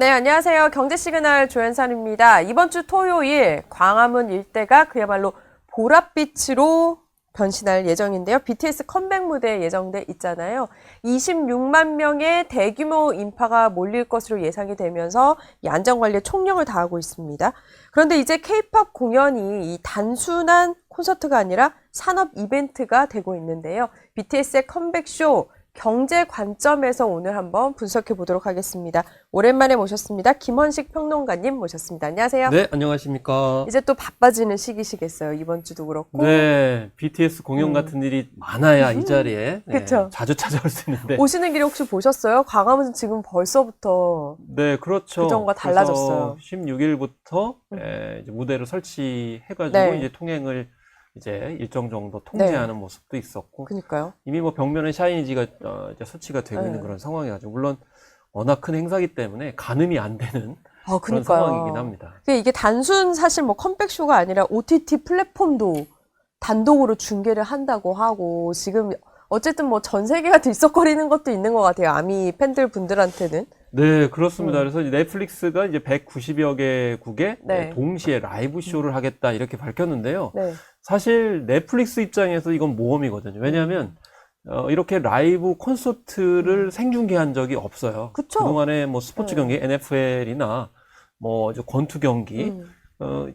네, 안녕하세요. 경제시그널 조현선입니다. 이번 주 토요일 광화문 일대가 그야말로 보랏빛으로 변신할 예정인데요. BTS 컴백 무대 예정돼 있잖아요. 26만 명의 대규모 인파가 몰릴 것으로 예상이 되면서 이 안전관리에 총력을 다하고 있습니다. 그런데 이제 K-팝 공연이 이 단순한 콘서트가 아니라 산업 이벤트가 되고 있는데요. BTS의 컴백쇼 경제 관점에서 오늘 한번 분석해 보도록 하겠습니다. 오랜만에 모셨습니다. 김헌식 평론가님 모셨습니다. 안녕하세요. 네, 안녕하십니까. 이제 또 바빠지는 시기시겠어요. 이번 주도 그렇고. 네, BTS 공연 같은 일이 많아야 이 자리에 그쵸. 자주 찾아올 수 있는데. 오시는 길에 혹시 보셨어요? 광화문은 지금 벌써부터 네, 그렇죠. 그전과 달라졌어요. 16일부터 이제 무대를 설치해가지고 네. 이제 통행을 이제 일정 정도 통제하는 모습도 있었고. 그러니까요. 이미 뭐 벽면에 샤이니지가 이제 설치가 되고 네. 있는 그런 상황이가지고 물론 워낙 큰 행사이기 때문에 가늠이 안 되는 그런 그러니까요. 상황이긴 합니다. 이게 단순 사실 뭐 컴백쇼가 아니라 OTT 플랫폼도 단독으로 중계를 한다고 하고 지금 어쨌든 뭐 전 세계가 들썩거리는 것도 있는 것 같아요. 아미 팬들 분들한테는. 네, 그렇습니다. 그래서 이제 넷플릭스가 이제 190여 개국에 네. 동시에 라이브 쇼를 하겠다 이렇게 밝혔는데요. 네. 사실 넷플릭스 입장에서 이건 모험이거든요. 왜냐하면 이렇게 라이브 콘서트를 생중계한 적이 없어요. 그쵸. 그동안에 뭐 스포츠 경기, NFL이나 뭐 이제 권투 경기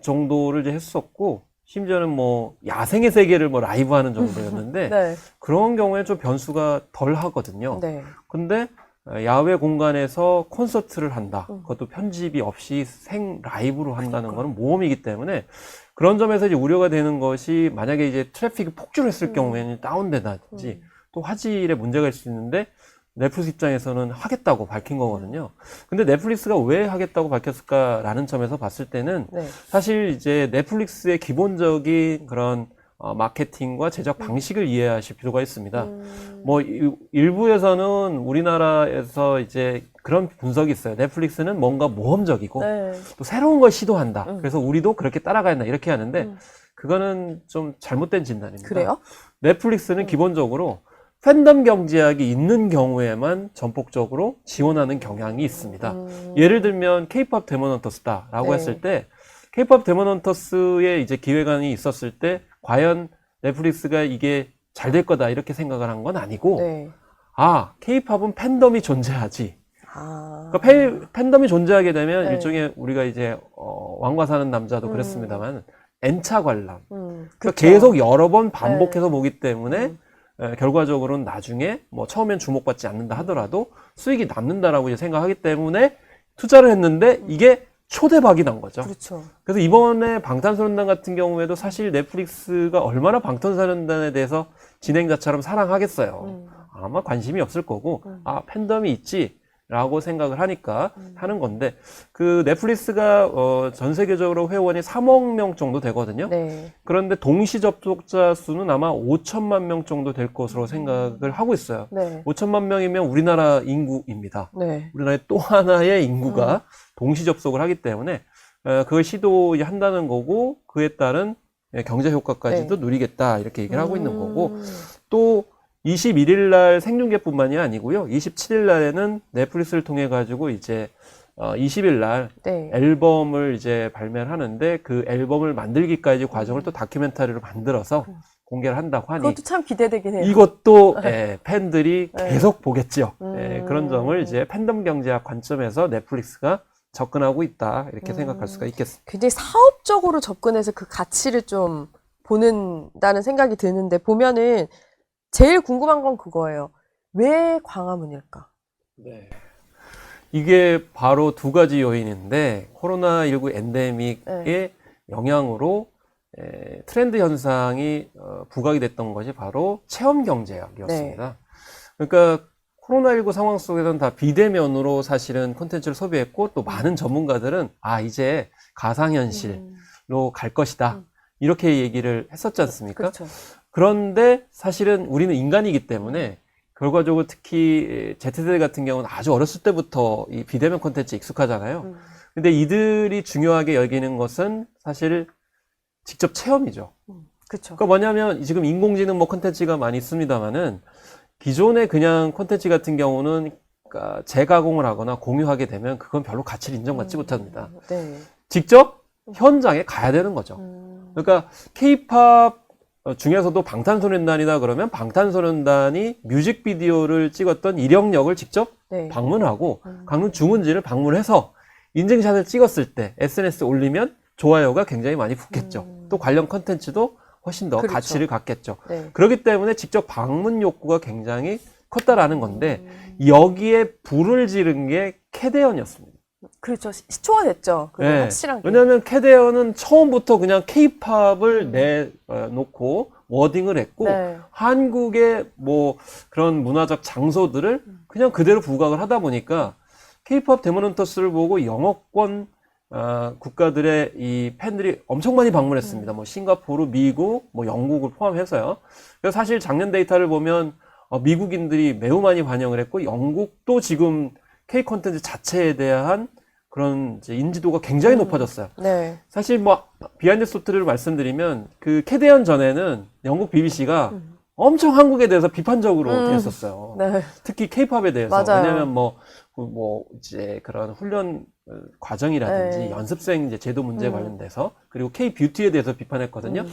정도를 이제 했었고 심지어는 뭐 야생의 세계를 뭐 라이브 하는 정도였는데 네. 그런 경우에 좀 변수가 덜 하거든요. 네. 근데 야외 공간에서 콘서트를 한다. 그것도 편집이 없이 생 라이브로 한다는 거는 모험이기 때문에 그런 점에서 이제 우려가 되는 것이 만약에 이제 트래픽이 폭주를 했을 경우에는 다운된다든지 또 화질에 문제가 있을 수 있는데 넷플릭스 입장에서는 하겠다고 밝힌 거거든요. 근데 넷플릭스가 왜 하겠다고 밝혔을까라는 점에서 봤을 때는 네. 사실 이제 넷플릭스의 기본적인 그런 마케팅과 제작 방식을 이해하실 필요가 있습니다. 뭐 일부에서는 우리나라에서 이제 그런 분석이 있어요. 넷플릭스는 뭔가 모험적이고 네. 또 새로운 걸 시도한다. 그래서 우리도 그렇게 따라가야 한다. 이렇게 하는데 그거는 좀 잘못된 진단입니다. 그래요? 넷플릭스는 기본적으로 팬덤 경제학이 있는 경우에만 전폭적으로 지원하는 경향이 있습니다. 예를 들면 K-팝 데몬 헌터스다라고 네. 했을 때 K-팝 데몬 헌터스의 이제 기획안이 있었을 때 과연 넷플릭스가 이게 잘 될 거다 이렇게 생각을 한 건 아니고 네. K-팝은 팬덤이 존재하지. 아. 그러니까 팬덤이 존재하게 되면 네. 일종의 우리가 이제 왕과 사는 남자도 그랬습니다만 N차 관람. 그러니까 그쵸. 계속 여러 번 반복해서 보기 때문에 결과적으로는 나중에 뭐 처음엔 주목받지 않는다 하더라도 수익이 남는다라고 이제 생각하기 때문에 투자를 했는데 이게 초대박이 난 거죠. 그렇죠. 그래서 이번에 방탄소년단 같은 경우에도 사실 넷플릭스가 얼마나 방탄소년단에 대해서 진행자처럼 사랑하겠어요. 아마 관심이 없을 거고 팬덤이 있지라고 생각을 하니까 하는 건데 그 넷플릭스가 전 세계적으로 회원이 3억 명 정도 되거든요. 네. 그런데 동시 접속자 수는 아마 5천만 명 정도 될 것으로 생각을 하고 있어요. 네. 5천만 명이면 우리나라 인구입니다. 네. 우리나라의 또 하나의 인구가 동시 접속을 하기 때문에 그걸 시도한다는 거고 그에 따른 경제 효과까지도 누리겠다 이렇게 얘기를 하고 있는 거고 또 21일 날 생중계뿐만이 아니고요. 27일 날에는 넷플릭스를 통해 가지고 이제 20일 날 네. 앨범을 이제 발매를 하는데 그 앨범을 만들기까지 과정을 또 다큐멘터리로 만들어서 공개를 한다고 하니 그것도 참 기대되긴 해요. 이것도 팬들이 네. 계속 보겠죠. 그런 점을 이제 팬덤 경제학 관점에서 넷플릭스가 접근하고 있다 이렇게 생각할 수가 있겠습니다. 굉장히 사업적으로 접근해서 그 가치를 좀 보는다는 생각이 드는데 보면은 제일 궁금한 건 그거예요. 왜 광화문일까? 네. 이게 바로 두 가지 요인인데 코로나19 엔데믹의 영향으로 트렌드 현상이 부각이 됐던 것이 바로 체험 경제학이었습니다. 그러니까 코로나19 상황 속에서는 다 비대면으로 사실은 콘텐츠를 소비했고 또 많은 전문가들은 이제 가상현실로 갈 것이다. 이렇게 얘기를 했었지 않습니까? 그렇죠. 그런데 사실은 우리는 인간이기 때문에 결과적으로 특히 Z세대 같은 경우는 아주 어렸을 때부터 이 비대면 콘텐츠에 익숙하잖아요. 근데 이들이 중요하게 여기는 것은 사실 직접 체험이죠. 그렇죠. 그러니까 뭐냐면 지금 인공지능 뭐 콘텐츠가 많이 있습니다만은 기존의 그냥 콘텐츠 같은 경우는 그러니까 재가공을 하거나 공유하게 되면 그건 별로 가치를 인정받지 못합니다. 네. 직접 현장에 가야 되는 거죠. 그러니까 K-팝 중에서도 방탄소년단이다 그러면 방탄소년단이 뮤직비디오를 찍었던 이력력을 직접 네. 방문하고 강릉 중흥지를 방문해서 인증샷을 찍었을 때 SNS에 올리면 좋아요가 굉장히 많이 붙겠죠. 또 관련 컨텐츠도 훨씬 더 그렇죠. 가치를 갖겠죠. 네. 그렇기 때문에 직접 방문 욕구가 굉장히 컸다라는 건데 여기에 불을 지른 게 캐대언이었습니다. 그렇죠. 시초가 됐죠. 그게 네. 확실한 게. 왜냐하면 캐대언은 처음부터 그냥 케이팝을 내놓고 워딩을 했고 네. 한국의 뭐 그런 문화적 장소들을 그냥 그대로 부각을 하다 보니까 케이팝 데모넌터스를 보고 영어권 국가들의 이 팬들이 엄청 많이 방문했습니다. 뭐 싱가포르, 미국, 뭐 영국을 포함해서요. 그래서 사실 작년 데이터를 보면 미국인들이 매우 많이 반영을 했고 영국도 지금 K 콘텐츠 자체에 대한 그런 이제 인지도가 굉장히 높아졌어요. 네. 사실 뭐 비하인드 소트를 말씀드리면 그 캐대언 전에는 영국 BBC가 엄청 한국에 대해서 비판적으로 했었어요. 네. 특히 K-팝에 대해서. 맞아요. 왜냐면 뭐 이제 그런 훈련 과정이라든지 네. 연습생 이제 제도 문제 관련돼서 그리고 K-뷰티에 대해서 비판했거든요.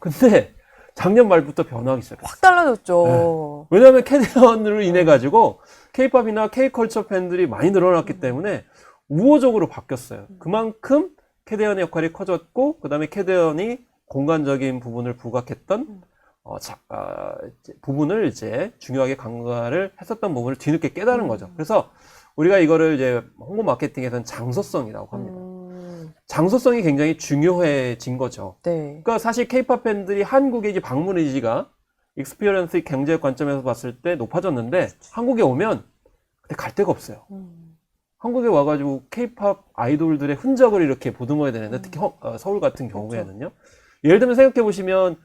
근데 작년 말부터 변화하기 시작했어요. 확 달라졌죠. 왜냐하면 캐대언으로 인해 가지고 K-팝이나 K-컬처 팬들이 많이 늘어났기 때문에 우호적으로 바뀌었어요. 그만큼 캐대언의 역할이 커졌고 그다음에 캐대언이 공간적인 부분을 부각했던 부분을 이제 중요하게 강화를 했었던 부분을 뒤늦게 깨달은 거죠. 그래서 우리가 이거를 이제 홍보 마케팅에서는 장소성이라고 합니다. 장소성이 굉장히 중요해진 거죠. 네. 그러니까 사실 K-팝 팬들이 한국에 이제 방문 의지가 익스피리언스 경제 관점에서 봤을 때 높아졌는데 한국에 오면 근데 갈 데가 없어요. 한국에 와가지고 K-팝 아이돌들의 흔적을 이렇게 보듬어야 되는데 특히 서울 같은 경우에는요. 예를 들면 생각해 보시면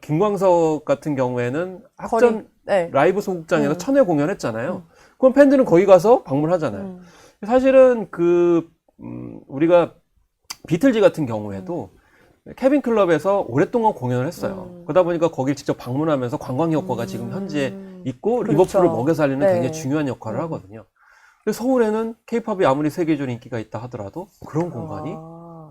김광석 같은 경우에는 학전 네. 라이브 소극장에서 천회 공연했잖아요. 그럼 팬들은 거기 가서 방문하잖아요. 사실은 우리가 비틀즈 같은 경우에도 케빈 클럽에서 오랫동안 공연을 했어요. 그러다 보니까 거길 직접 방문하면서 관광 효과가 지금 현재 있고 그렇죠. 리버풀을 먹여 살리는 네. 굉장히 중요한 역할을 하거든요. 근데 서울에는 K-팝이 아무리 세계적으로 인기가 있다 하더라도 그런 공간이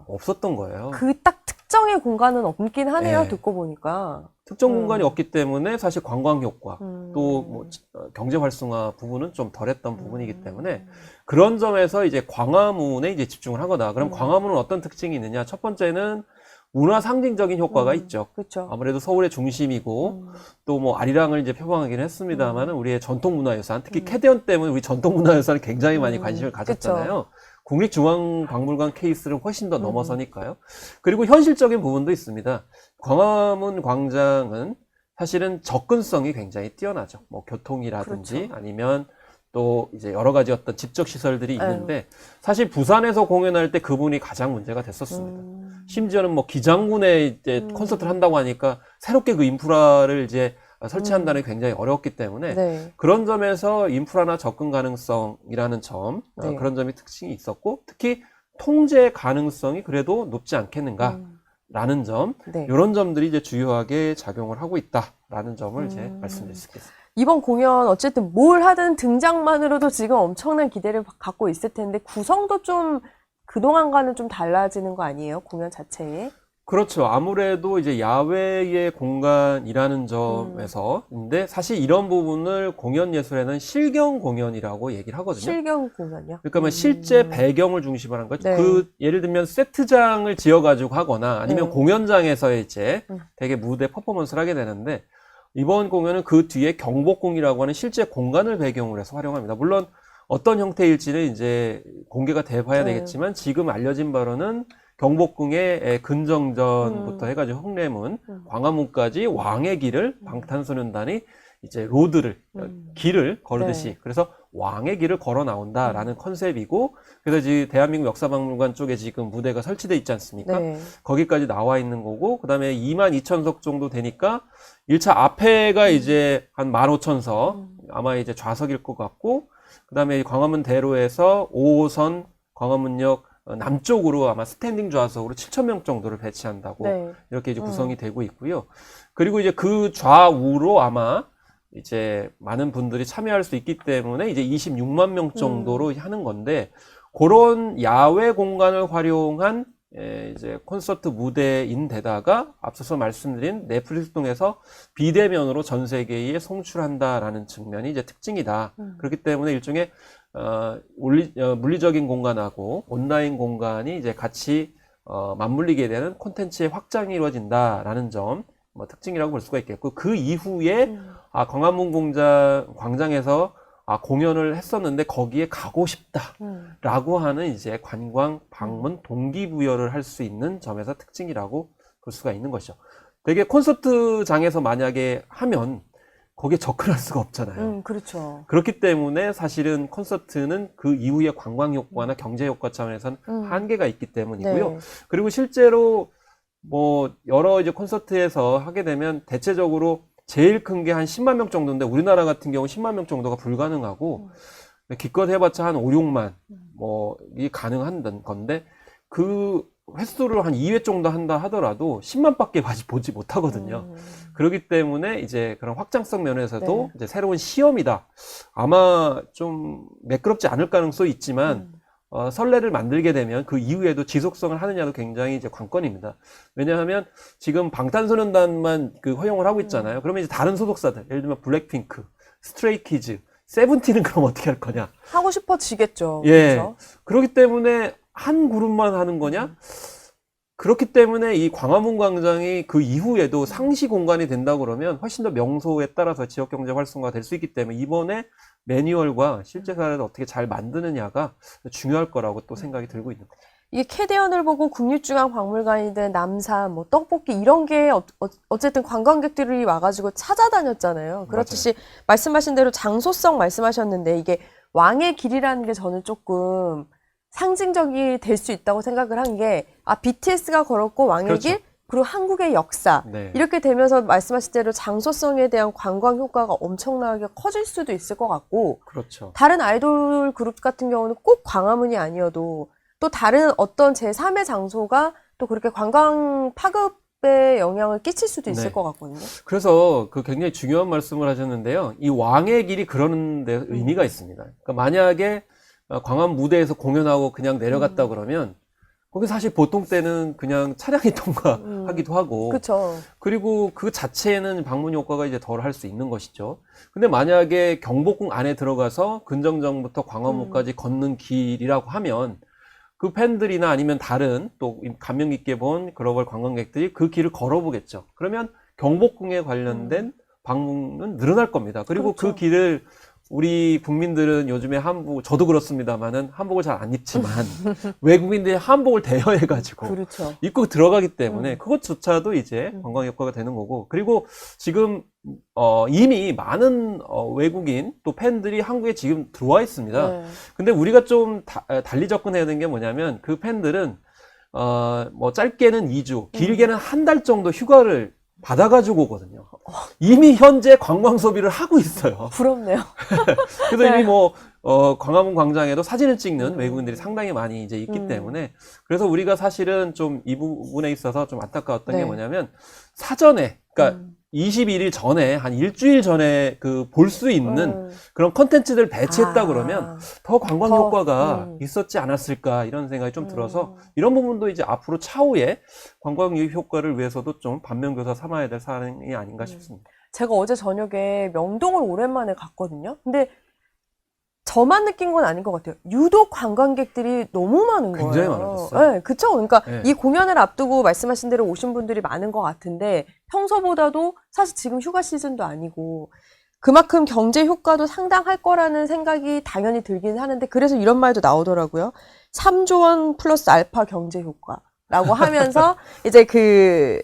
없었던 거예요. 그 딱 특정의 공간은 없긴 하네요. 네. 듣고 보니까. 특정 공간이 없기 때문에 사실 관광 효과 또 뭐 경제 활성화 부분은 좀 덜했던 부분이기 때문에 그런 점에서 이제 광화문에 이제 집중을 하거나 그럼 광화문은 어떤 특징이 있느냐? 첫 번째는 문화 상징적인 효과가 있죠. 그렇죠. 아무래도 서울의 중심이고 또 뭐 아리랑을 이제 표방하긴 했습니다만은 우리의 전통 문화유산 특히 캐대언 때문에 우리 전통 문화유산에 굉장히 많이 관심을 가졌잖아요. 국립중앙박물관 케이스를 훨씬 더 넘어서니까요. 그리고 현실적인 부분도 있습니다. 광화문 광장은 사실은 접근성이 굉장히 뛰어나죠. 뭐 교통이라든지 아니면 또 이제 여러 가지 어떤 지적 시설들이 있는데 사실 부산에서 공연할 때 그 부분이 가장 문제가 됐었습니다. 심지어는 뭐 기장군에 이제 콘서트를 한다고 하니까 새롭게 그 인프라를 이제 설치한다는 게 굉장히 어려웠기 때문에 네. 그런 점에서 인프라나 접근 가능성이라는 점 네. 그런 점이 특징이 있었고 특히 통제 가능성이 그래도 높지 않겠는가라는 점 네. 이런 점들이 이제 주요하게 작용을 하고 있다라는 점을 이제 말씀드릴 수 있겠습니다. 이번 공연 어쨌든 뭘 하든 등장만으로도 지금 엄청난 기대를 갖고 있을 텐데 구성도 좀 그동안과는 좀 달라지는 거 아니에요? 공연 자체에? 그렇죠. 아무래도 이제 야외의 공간이라는 점에서인데 사실 이런 부분을 공연 예술에는 실경 공연이라고 얘기를 하거든요. 실경 공연이요? 그러니까 뭐 실제 배경을 중심으로 하는 거죠. 네. 예를 들면 세트장을 지어가지고 하거나 아니면 네. 공연장에서 이제 되게 무대 퍼포먼스를 하게 되는데 이번 공연은 그 뒤에 경복궁이라고 하는 실제 공간을 배경으로 해서 활용합니다. 물론 어떤 형태일지는 이제 공개가 돼봐야 네. 되겠지만 지금 알려진 바로는 경복궁의 근정전부터 해가지고 홍례문, 광화문까지 왕의 길을 방탄소년단이 이제 로드를, 길을 걸으듯이 네. 그래서 왕의 길을 걸어 나온다라는 컨셉이고 그래서 지금 대한민국 역사박물관 쪽에 지금 무대가 설치돼 있지 않습니까? 네. 거기까지 나와 있는 거고 그 다음에 22,000석 정도 되니까 1차 앞에가 이제 한 15,000석 아마 이제 좌석일 것 같고 그 다음에 광화문 대로에서 5호선 광화문역 남쪽으로 아마 스탠딩 좌석으로 7,000명 정도를 배치한다고 네. 이렇게 이제 구성이 되고 있고요. 그리고 이제 그 좌우로 아마 이제 많은 분들이 참여할 수 있기 때문에 이제 26만 명 정도로 하는 건데 그런 야외 공간을 활용한 이제 콘서트 무대인데다가 앞서서 말씀드린 넷플릭스 통해서 비대면으로 전 세계에 송출한다라는 측면이 이제 특징이다. 그렇기 때문에 일종의 물리적인 공간하고 온라인 공간이 이제 같이 맞물리게 되는 콘텐츠의 확장이 이루어진다라는 점 특징이라고 볼 수가 있겠고 그 이후에 광화문 광장에서 공연을 했었는데 거기에 가고 싶다라고 하는 이제 관광 방문 동기부여를 할 수 있는 점에서 특징이라고 볼 수가 있는 것이죠. 되게 콘서트장에서 만약에 하면 거기에 접근할 수가 없잖아요. 그렇죠. 그렇기 때문에 사실은 콘서트는 그 이후에 관광 효과나 경제 효과 차원에서는 한계가 있기 때문이고요. 네. 그리고 실제로 뭐 여러 이제 콘서트에서 하게 되면 대체적으로 제일 큰 게 한 10만 명 정도인데 우리나라 같은 경우 10만 명 정도가 불가능하고 기껏 해봤자 한 5, 6만 이 가능한 건데 그 횟수를 한 2회 정도 한다 하더라도 10만 밖에 보지 못하거든요. 그렇기 때문에 이제 그런 확장성 면에서도 네. 이제 새로운 시험이다. 아마 좀 매끄럽지 않을 가능성이 있지만 선례를 만들게 되면 그 이후에도 지속성을 하느냐도 굉장히 이제 관건입니다. 왜냐하면 지금 방탄소년단만 그 허용을 하고 있잖아요. 그러면 이제 다른 소속사들, 예를 들면 블랙핑크, 스트레이키즈, 세븐틴은 그럼 어떻게 할 거냐? 하고 싶어지겠죠. 예. 그렇죠? 그렇기 때문에 한 그룹만 하는 거냐? 그렇기 때문에 이 광화문 광장이 그 이후에도 상시 공간이 된다 그러면 훨씬 더 명소에 따라서 지역 경제 활성화가 될 수 있기 때문에 이번에 매뉴얼과 실제 사례를 어떻게 잘 만드느냐가 중요할 거라고 또 생각이 들고 있는 거죠. 이게 캐대언을 보고 국립중앙박물관이든 남산, 떡볶이 이런 게 어쨌든 관광객들이 와가지고 찾아다녔잖아요. 그렇듯이 말씀하신 대로 장소성 말씀하셨는데 이게 왕의 길이라는 게 저는 조금 상징적이 될 수 있다고 생각을 한 게 BTS가 걸었고 왕의 그렇죠. 길 그리고 한국의 역사 네. 이렇게 되면서 말씀하신 대로 장소성에 대한 관광 효과가 엄청나게 커질 수도 있을 것 같고 그렇죠. 다른 아이돌 그룹 같은 경우는 꼭 광화문이 아니어도 또 다른 어떤 제3의 장소가 또 그렇게 관광 파급에 영향을 끼칠 수도 있을 네. 것 같거든요. 그래서 그 굉장히 중요한 말씀을 하셨는데요. 이 왕의 길이 그러는 데 의미가 있습니다. 그러니까 만약에 광화문 무대에서 공연하고 그냥 내려갔다 그러면 거기 사실 보통 때는 그냥 차량이 통과하기도 하고 그렇죠. 그리고 그 자체에는 방문 효과가 이제 덜 할 수 있는 것이죠. 근데 만약에 경복궁 안에 들어가서 근정정부터 광화문까지 걷는 길이라고 하면 그 팬들이나 아니면 다른 또 감명 깊게 본 글로벌 관광객들이 그 길을 걸어보겠죠. 그러면 경복궁에 관련된 방문은 늘어날 겁니다. 그리고 그렇죠. 그 길을 우리 국민들은 요즘에 한복, 저도 그렇습니다만은 한복을 잘 안 입지만 외국인들이 한복을 대여해가지고 그렇죠. 입고 들어가기 때문에 그것조차도 이제 관광 효과가 되는 거고 그리고 지금 이미 많은 외국인 또 팬들이 한국에 지금 들어와 있습니다. 네. 근데 우리가 좀 달리 접근해야 되는 게 뭐냐면 그 팬들은 뭐 짧게는 2주, 길게는 한 달 정도 휴가를 받아가지고 오거든요. 이미 현재 관광 소비를 하고 있어요. 부럽네요. 그래서 네. 이미 광화문 광장에도 사진을 찍는 외국인들이 상당히 많이 이제 있기 때문에 그래서 우리가 사실은 좀 이 부분에 있어서 좀 안타까웠던 네. 게 뭐냐면 사전에, 그러니까 21일 전에 한 일주일 전에 그 볼 수 있는 그런 컨텐츠들 배치했다 그러면 더 관광 더, 효과가 있었지 않았을까 이런 생각이 좀 들어서 이런 부분도 이제 앞으로 차후에 관광 효과를 위해서도 좀 반면교사 삼아야 될 사항이 아닌가 싶습니다. 제가 어제 저녁에 명동을 오랜만에 갔거든요. 근데 저만 느낀 건 아닌 것 같아요. 유독 관광객들이 너무 많은 거예요. 굉장히 많았어요. 네, 그쵸. 그러니까 네. 이 공연을 앞두고 말씀하신 대로 오신 분들이 많은 것 같은데 평소보다도 사실 지금 휴가 시즌도 아니고 그만큼 경제 효과도 상당할 거라는 생각이 당연히 들긴 하는데 그래서 이런 말도 나오더라고요. 3조 원 플러스 알파 경제 효과. 라고 하면서 이제 그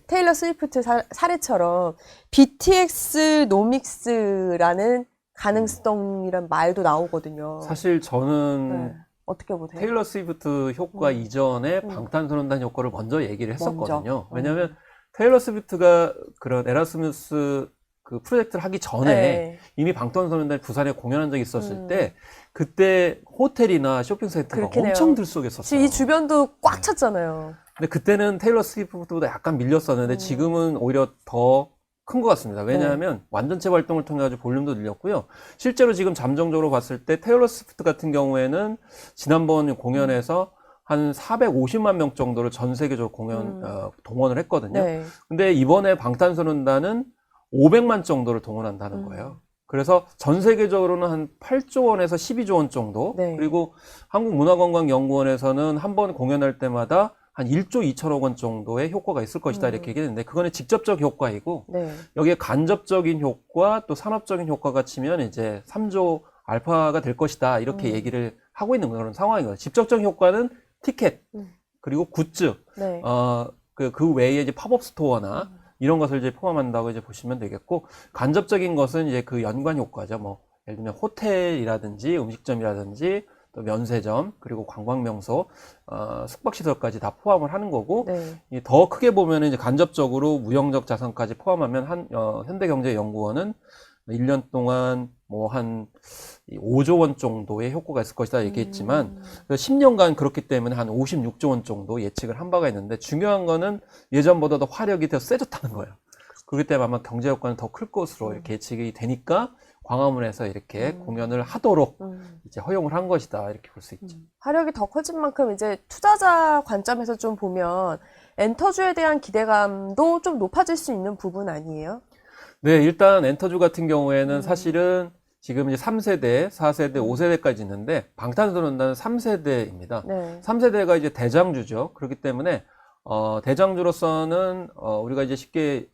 테일러 스위프트 사례처럼 BTS 노믹스라는 가능성이란 말도 나오거든요. 사실 저는 네. 어떻게 보세요? 테일러 스위프트 효과 이전에 방탄소년단 효과를 먼저 얘기를 했었거든요. 왜냐하면 테일러 스위프트가 그런 에라스무스 그 프로젝트를 하기 전에 네. 이미 방탄소년단이 부산에 공연한 적이 있었을 때 그때 호텔이나 쇼핑센터가 그렇긴 엄청 해요. 들썩였었어요. 지금 이 주변도 꽉 찼잖아요. 근데 그때는 테일러 스위프트보다 약간 밀렸었는데 지금은 오히려 더 큰 것 같습니다. 왜냐하면 완전체 활동을 통해 가지고 볼륨도 늘렸고요. 실제로 지금 잠정적으로 봤을 때 테일러 스위프트 같은 경우에는 지난번 공연에서 한 450만 명 정도를 전 세계적으로 동원을 했거든요. 네. 근데 이번에 방탄소년단은 500만 정도를 동원한다는 거예요. 그래서 전 세계적으로는 한 8조 원에서 12조 원 정도. 네. 그리고 한국문화관광연구원에서는 한 번 공연할 때마다 한 1조 2천억 원 정도의 효과가 있을 것이다 이렇게 얘기했는데 그거는 직접적 효과이고 네. 여기에 간접적인 효과 또 산업적인 효과가 치면 이제 3조 알파가 될 것이다 이렇게 얘기를 하고 있는 그런 상황이거든요. 직접적 효과는 티켓 그리고 굿즈 네. 그 외에 이제 팝업 스토어나 이런 것을 이제 포함한다고 이제 보시면 되겠고 간접적인 것은 이제 그 연관 효과죠. 뭐 예를 들면 호텔이라든지 음식점이라든지 또 면세점 그리고 관광명소, 숙박시설까지 다 포함을 하는 거고 네. 더 크게 보면 이제 간접적으로 무형적 자산까지 포함하면 현대경제연구원은 1년 동안 뭐 한 5조 원 정도의 효과가 있을 것이다 얘기했지만 10년간 그렇기 때문에 한 56조 원 정도 예측을 한 바가 있는데 중요한 거는 예전보다 더 화력이 더 세졌다는 거예요. 그렇기 때문에 아마 경제 효과는 더 클 것으로 이렇게 예측이 되니까 광화문에서 이렇게 공연을 하도록 이제 허용을 한 것이다 이렇게 볼 수 있죠. 화력이 더 커진 만큼 이제 투자자 관점에서 좀 보면 엔터주에 대한 기대감도 좀 높아질 수 있는 부분 아니에요? 네, 일단 엔터주 같은 경우에는 사실은 지금 이제 3세대, 4세대, 5세대까지 있는데 방탄소년단은 3세대입니다. 네. 3세대가 이제 대장주죠. 그렇기 때문에 대장주로서는 우리가 이제 쉽게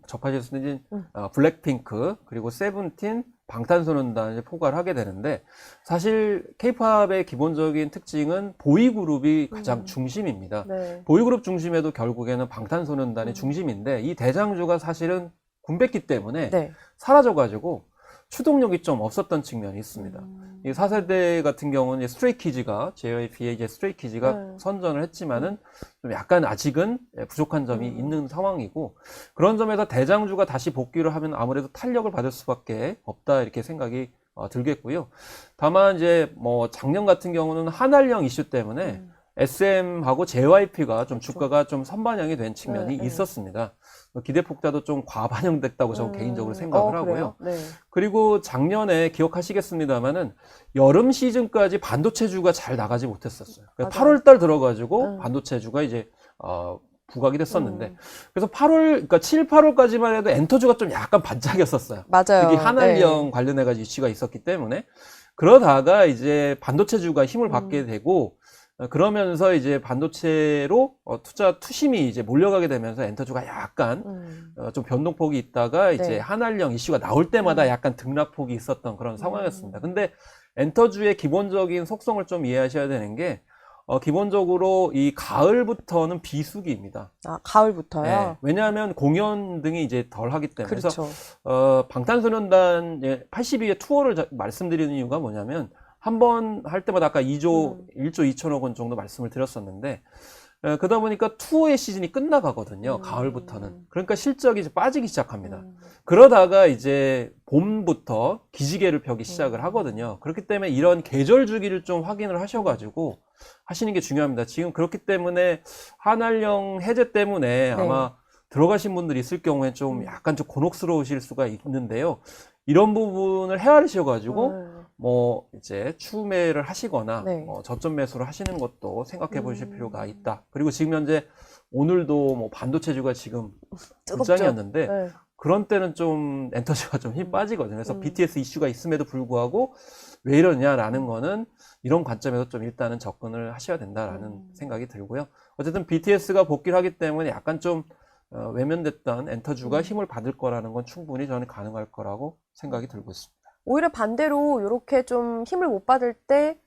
접하실 수 있는 블랙핑크 그리고 세븐틴, 방탄소년단 이제 포괄을 하게 되는데 사실 K-팝의 기본적인 특징은 보이그룹이 가장 중심입니다. 네. 보이그룹 중심에도 결국에는 방탄소년단이 중심인데 이 대장주가 사실은 군백기 때문에 네. 사라져가지고 추동력이 좀 없었던 측면이 있습니다. 이 4세대 같은 경우는 이제 스트레이키즈가 JYP의 이제 스트레이키즈가 선전을 했지만은 좀 약간 아직은 부족한 점이 있는 상황이고 그런 점에서 대장주가 다시 복귀를 하면 아무래도 탄력을 받을 수밖에 없다 이렇게 생각이 들겠고요. 다만 이제 뭐 작년 같은 경우는 한알령 이슈 때문에 SM하고 JYP가 좀 주가가 좀 선반영이 된 측면이 있었습니다. 기대 폭자도 좀 과반영됐다고 저는 개인적으로 생각을 하고요. 네. 그리고 작년에 기억하시겠습니다만은 여름 시즌까지 반도체주가 잘 나가지 못했었어요. 그러니까 8월 달 들어가지고 반도체주가 이제 부각이 됐었는데 그래서 그러니까 7, 8월까지만 해도 엔터주가 좀 약간 반짝였었어요. 맞아요. 특히 한알령 네. 관련해가지고 이슈가 있었기 때문에 그러다가 이제 반도체주가 힘을 받게 되고 그러면서 이제 반도체로 투심이 이제 몰려가게 되면서 엔터주가 약간 좀 변동폭이 있다가 이제 네. 한알령 이슈가 나올 때마다 약간 등락폭이 있었던 그런 상황이었습니다. 근데 엔터주의 기본적인 속성을 좀 이해하셔야 되는 게 기본적으로 이 가을부터는 비수기입니다. 아, 가을부터요? 네, 왜냐하면 공연 등이 이제 덜 하기 때문에. 그렇죠. 그래서 방탄소년단 82회 투어를 말씀드리는 이유가 뭐냐면 한 번 할 때마다 아까 1조 2천억 원 정도 말씀을 드렸었는데 그러다 보니까 투어의 시즌이 끝나가거든요. 가을부터는. 그러니까 실적이 이제 빠지기 시작합니다. 그러다가 이제 봄부터 기지개를 펴기 시작을 하거든요. 그렇기 때문에 이런 계절 주기를 좀 확인을 하셔가지고 하시는 게 중요합니다. 지금 그렇기 때문에 한알령 해제 때문에 아마 들어가신 분들이 있을 경우에 좀 약간 좀 곤혹스러우실 수가 있는데요. 이런 부분을 헤아리셔가지고 뭐 이제 추매를 하시거나 저점 매수를 하시는 것도 생각해 보실 필요가 있다. 그리고 지금 현재 오늘도 뭐 반도체주가 지금 급장이었는데 그런 때는 좀 엔터주가 좀 힘 빠지거든요. 그래서 BTS 이슈가 있음에도 불구하고 왜 이러냐라는 거는 이런 관점에서 좀 일단은 접근을 하셔야 된다라는 생각이 들고요. 어쨌든 BTS가 복귀를 하기 때문에 약간 좀 외면됐던 엔터주가 힘을 받을 거라는 건 충분히 저는 가능할 거라고 생각이 들고 있습니다. 오히려 반대로 이렇게 좀 힘을 못 받을 때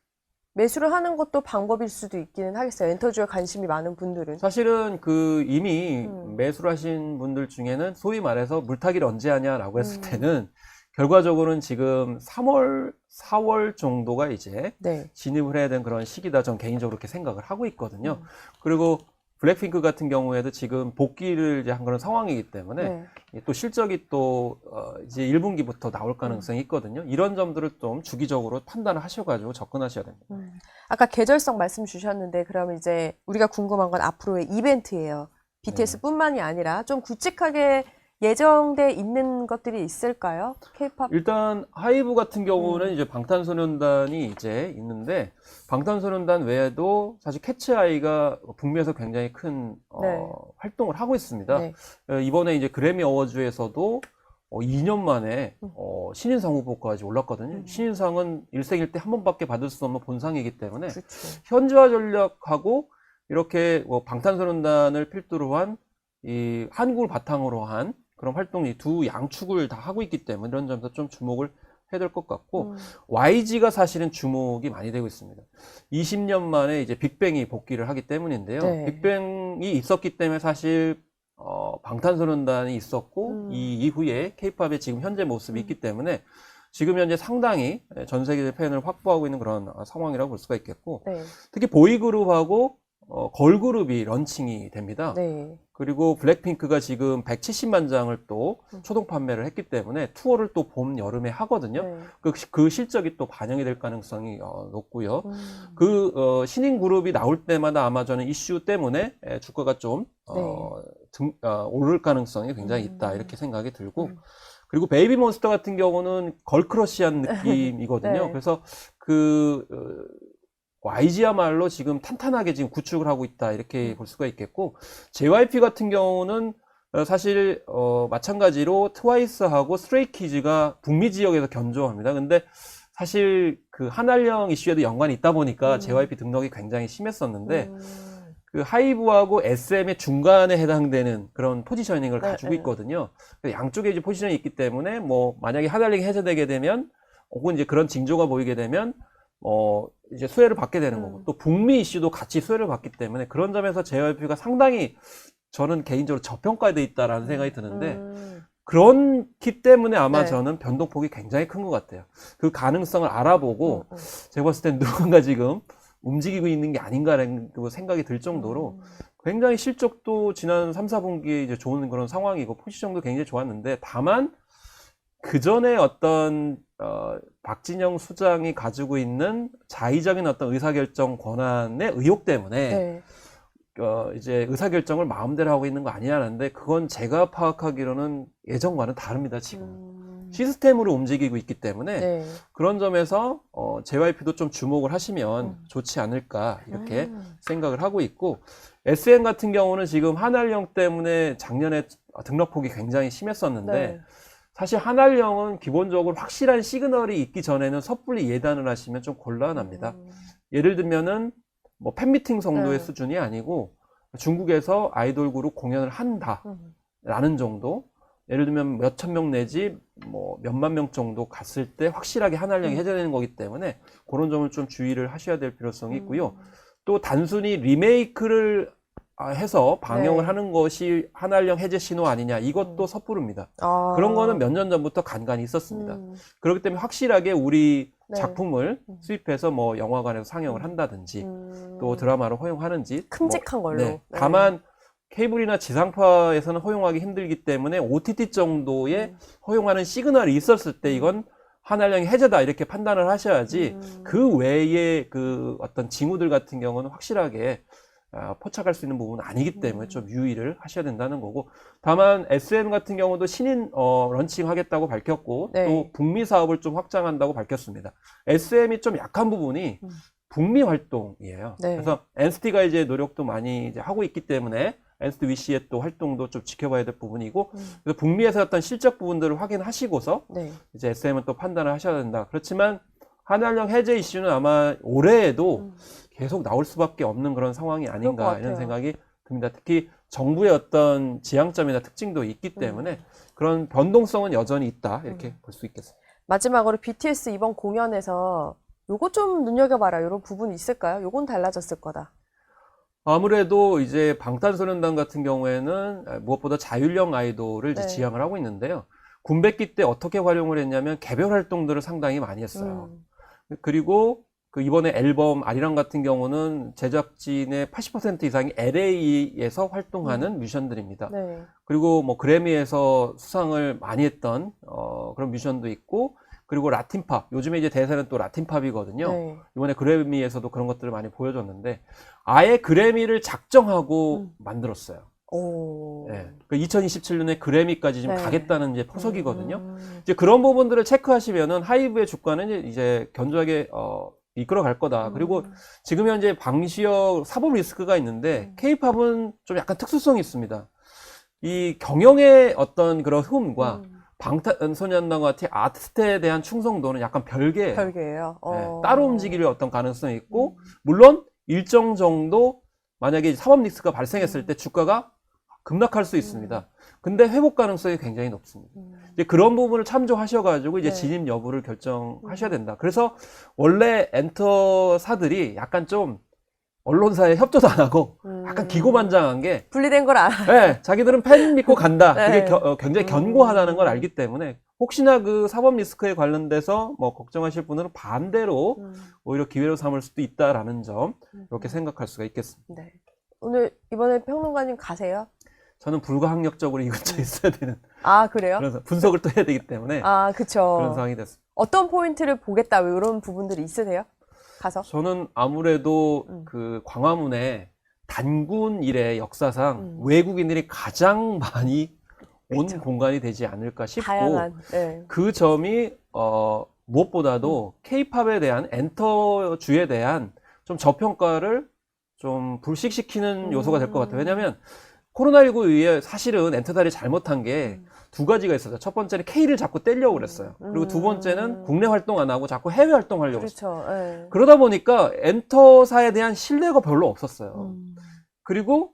매수를 하는 것도 방법일 수도 있기는 하겠어요. 엔터주에 관심이 많은 분들은. 사실은 이미 매수를 하신 분들 중에는 소위 말해서 물타기를 언제 하냐라고 했을 때는 결과적으로는 지금 3월, 4월 정도가 이제 진입을 해야 되는 그런 시기다. 전 개인적으로 그렇게 생각을 하고 있거든요. 그리고 블랙핑크 같은 경우에도 지금 복귀를 이제 한 그런 상황이기 때문에 또 실적이 또 이제 1분기부터 나올 가능성이 있거든요. 이런 점들을 좀 주기적으로 판단을 하셔가지고 접근하셔야 됩니다. 아까 계절성 말씀 주셨는데 그러면 이제 우리가 궁금한 건 앞으로의 이벤트예요. BTS뿐만이 아니라 좀 굵직하게 예정돼 있는 것들이 있을까요? K-팝. 일단 하이브 같은 경우는 이제 방탄소년단이 이제 있는데 방탄소년단 외에도 사실 캐츠아이가 북미에서 굉장히 큰 네. 활동을 하고 있습니다. 네. 이번에 이제 그래미 어워즈에서도 2년 만에 신인상 후보까지 올랐거든요. 신인상은 일생일 때 한 번밖에 받을 수 없는 본상이기 때문에 그렇죠. 현지화 전략하고 이렇게 방탄소년단을 필두로 한 이 한국을 바탕으로 한 그런 활동이 두 양축을 다 하고 있기 때문에 이런 점에서 좀 주목을 해야 될 것 같고 YG가 사실은 주목이 많이 되고 있습니다. 20년 만에 이제 빅뱅이 복귀를 하기 때문인데요. 네. 빅뱅이 있었기 때문에 사실 방탄소년단이 있었고 이 이후에 K-팝의 지금 현재 모습이 있기 때문에 지금 현재 상당히 전 세계 팬을 확보하고 있는 그런 상황이라고 볼 수가 있겠고 네. 특히 보이그룹하고 걸그룹이 런칭이 됩니다. 네. 그리고 블랙핑크가 지금 170만 장을 또 초동 판매를 했기 때문에 투어를 또 봄, 여름에 하거든요. 네. 그 실적이 또 반영이 될 가능성이 높고요. 신인 그룹이 나올 때마다 아마 저는 이슈 때문에 주가가 좀 오를 가능성이 굉장히 있다 이렇게 생각이 들고 그리고 베이비몬스터 같은 경우는 걸크러쉬한 느낌이거든요. 네. 그래서 YG야말로 지금 탄탄하게 지금 구축을 하고 있다 이렇게 볼 수가 있겠고 JYP 같은 경우는 사실 마찬가지로 트와이스하고 스트레이키즈가 북미 지역에서 견조합니다. 근데 사실 그 한알령 이슈에도 연관이 있다 보니까 JYP 등록이 굉장히 심했었는데 그 하이브하고 SM의 중간에 해당되는 그런 포지셔닝을 가지고 있거든요. 양쪽에 이제 포지셔닝이 있기 때문에 뭐 만약에 한알령이 해제되게 되면 혹은 이제 그런 징조가 보이게 되면 이제 수혜를 받게 되는 거고, 또 북미 이슈도 같이 수혜를 받기 때문에 그런 점에서 JYP가 상당히 저는 개인적으로 저평가되어 있다라는 생각이 드는데, 그렇기 때문에 아마 네. 저는 변동폭이 굉장히 큰 것 같아요. 그 가능성을 알아보고, 제가 봤을 땐 누군가 지금 움직이고 있는 게 아닌가라는 생각이 들 정도로 굉장히 실적도 지난 3, 4분기에 이제 좋은 그런 상황이고, 포지션도 굉장히 좋았는데, 다만, 그 전에 어떤 박진영 수장이 가지고 있는 자의적인 어떤 의사결정 권한의 의혹 때문에 네. 이제 의사결정을 마음대로 하고 있는 거 아니냐는데 그건 제가 파악하기로는 예전과는 다릅니다. 지금 시스템으로 움직이고 있기 때문에 네. 그런 점에서 JYP도 좀 주목을 하시면 좋지 않을까 이렇게 생각을 하고 있고 SM 같은 경우는 지금 한알령 때문에 작년에 등록폭이 굉장히 심했었는데 네. 사실 한알령은 기본적으로 확실한 시그널이 있기 전에는 섣불리 예단을 하시면 좀 곤란합니다. 예를 들면은 뭐 팬미팅 정도의 네. 수준이 아니고 중국에서 아이돌 그룹 공연을 한다라는 정도. 예를 들면 몇천 명 내지 뭐 몇만 명 정도 갔을 때 확실하게 한알령이 해제되는 거기 때문에 그런 점을 좀 주의를 하셔야 될 필요성이 있고요. 또 단순히 리메이크를 해서 방영을 네. 하는 것이 한알령 해제 신호 아니냐 이것도 섣부릅니다. 아. 그런 거는 몇 년 전부터 간간히 있었습니다. 그렇기 때문에 확실하게 우리 네. 작품을 수입해서 뭐 영화관에서 상영을 한다든지 또 드라마로 허용하는지 큼직한 걸로. 네. 네. 다만 케이블이나 지상파에서는 허용하기 힘들기 때문에 OTT 정도의 허용하는 시그널이 있었을 때 이건 한알령이 해제다 이렇게 판단을 하셔야지 그 외에 그 어떤 징후들 같은 경우는 확실하게 포착할 수 있는 부분은 아니기 때문에 좀 유의를 하셔야 된다는 거고 다만 SM 같은 경우도 신인 런칭하겠다고 밝혔고 네. 또 북미 사업을 좀 확장한다고 밝혔습니다. SM이 좀 약한 부분이 북미 활동이에요. 네. 그래서 NCT가 이제 노력도 많이 이제 하고 있기 때문에 NCT 위시의 또 활동도 좀 지켜봐야 될 부분이고 그래서 북미에서 어떤 실적 부분들을 확인하시고서 네. 이제 SM은 또 판단을 하셔야 된다. 그렇지만 한알령 해제 이슈는 아마 올해에도 계속 나올 수밖에 없는 그런 상황이 아닌가 이런 생각이 듭니다. 특히 정부의 어떤 지향점이나 특징도 있기 때문에 그런 변동성은 여전히 있다 이렇게 볼 수 있겠습니다. 마지막으로 BTS 이번 공연에서 요거 좀 눈여겨봐라 이런 부분이 있을까요? 요건 달라졌을 거다. 아무래도 이제 방탄소년단 같은 경우에는 무엇보다 자율형 아이돌을 이제 네. 지향을 하고 있는데요. 군백기 때 어떻게 활용을 했냐면 개별 활동들을 상당히 많이 했어요. 그리고 그 이번에 앨범 아리랑 같은 경우는 제작진의 80% 이상이 LA에서 활동하는 뮤지션들입니다. 네. 그리고 뭐 그래미에서 수상을 많이 했던 그런 뮤지션도 있고 그리고 라틴팝 요즘에 이제 대세는 또 라틴팝이거든요. 네. 이번에 그래미에서도 그런 것들을 많이 보여줬는데 아예 그래미를 작정하고 만들었어요. 오. 네. 그 2027년에 그래미까지 지금 네. 가겠다는 이제 포석이거든요. 이제 그런 부분들을 체크하시면은 하이브의 주가는 이제 견조하게 이끌어 갈 거다. 그리고 지금 현재 방시혁 사법 리스크가 있는데 K-팝은 좀 약간 특수성이 있습니다. 이 경영의 어떤 그런 흐름과 방탄소년단과 같은 아티스트에 대한 충성도는 약간 별개예요. 별개예요. 네, 따로 움직일 어떤 가능성이 있고 물론 일정 정도 만약에 사법 리스크가 발생했을 때 주가가 급락할 수 있습니다. 근데 회복 가능성이 굉장히 높습니다. 이제 그런 부분을 참조하셔가지고 이제 네. 진입 여부를 결정하셔야 된다. 그래서 원래 엔터사들이 약간 좀 언론사에 협조도 안 하고 약간 기고만장한 게 분리된 걸 알아요. 네, 자기들은 팬 믿고 간다. 네. 그게 굉장히 견고하다는 걸 알기 때문에 혹시나 그 사법 리스크에 관련돼서 뭐 걱정하실 분들은 반대로 오히려 기회로 삼을 수도 있다라는 점 이렇게 생각할 수가 있겠습니다. 네. 오늘 이번에 평론가님 가세요? 저는 불가항력적으로 이 근처에 있어야 되는 아, 그래요? 그래서 분석을 또 해야 되기 때문에 아, 그쵸. 그런 상황이 됐습니다. 어떤 포인트를 보겠다, 이런 부분들이 있으세요? 가서? 저는 아무래도 그 광화문에 단군 이래 역사상 외국인들이 가장 많이 온 그쵸. 공간이 되지 않을까 싶고 다양한, 네. 그 점이 무엇보다도 K-팝에 대한 엔터주에 대한 좀 저평가를 좀 불식시키는 요소가 될 것 같아요. 왜냐하면 코로나19 이후에 사실은 엔터달이 잘못한 게 두 가지가 있었어요. 첫 번째는 K를 자꾸 떼려고 그랬어요. 그리고 두 번째는 국내 활동 안 하고 자꾸 해외 활동하려고 했어요. 그렇죠. 네. 그러다 보니까 엔터사에 대한 신뢰가 별로 없었어요. 그리고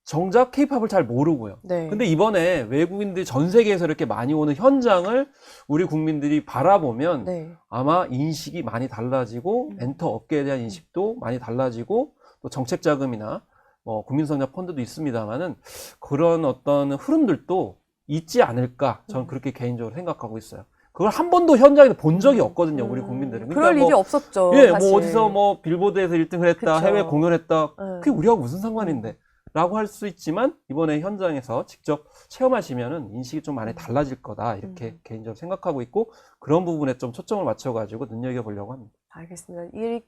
정작 K-팝을 잘 모르고요. 네. 근데 이번에 외국인들이 전 세계에서 이렇게 많이 오는 현장을 우리 국민들이 바라보면 네. 아마 인식이 많이 달라지고 엔터 업계에 대한 인식도 많이 달라지고 또 정책 자금이나 뭐 국민성장 펀드도 있습니다만은 그런 어떤 흐름들도 있지 않을까 저는 그렇게 개인적으로 생각하고 있어요. 그걸 한 번도 현장에서 본 적이 없거든요, 우리 국민들은. 그럴 일이 없었죠. 예, 사실. 뭐 어디서 뭐 빌보드에서 1등을 했다, 그쵸. 해외 공연했다. 네. 그게 우리하고 무슨 상관인데? 라고 할 수 있지만 이번에 현장에서 직접 체험하시면은 인식이 좀 많이 달라질 거다. 이렇게 개인적으로 생각하고 있고 그런 부분에 좀 초점을 맞춰가지고 눈여겨보려고 합니다. 알겠습니다. 이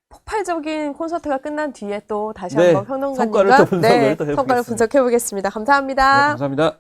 폭발적인 콘서트가 끝난 뒤에 또 다시 네, 한번 평론가님과 성과를 또 분석을 또 해보겠습니다. 성과를 분석해 보겠습니다. 감사합니다. 네, 감사합니다.